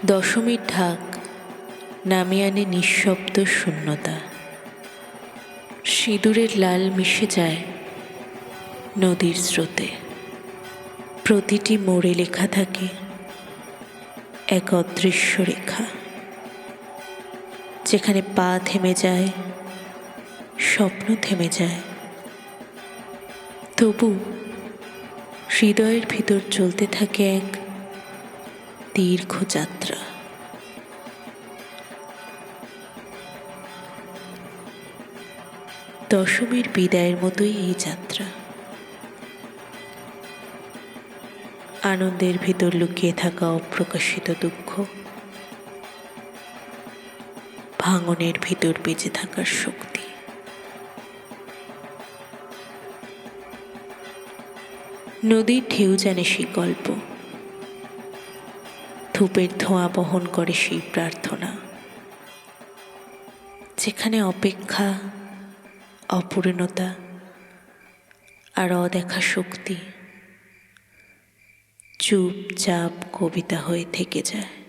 দশমীর ঢাক নামিয়ে আনে নিঃশব্দ শূন্যতা। সিঁদুরের লাল মিশে যায় নদীর স্রোতে। প্রতিটি মোড়ে লেখা থাকে এক অদৃশ্য রেখা। যেখানে পা থেমে যায়, স্বপ্ন থেমে যায়, তবু হৃদয়ের ভিতর চলতে থাকে এক দীর্ঘ যাত্রা। দশমীর বিদায়ের মতোই এই যাত্রা। আনন্দের ভিতর লুকিয়ে থাকা অপ্রকাশিত দুঃখ, ভাঙনের ভিতর বেঁচে থাকার শক্তি। নদীর ঢেউ জানে সেই গল্প, ধূপের ধোঁয়া বহন করে সেই প্রার্থনা। যেখানে অপেক্ষা, অপূর্ণতা আর অদেখা শক্তি চুপচাপ কবিতা হয়ে থেকে যায়।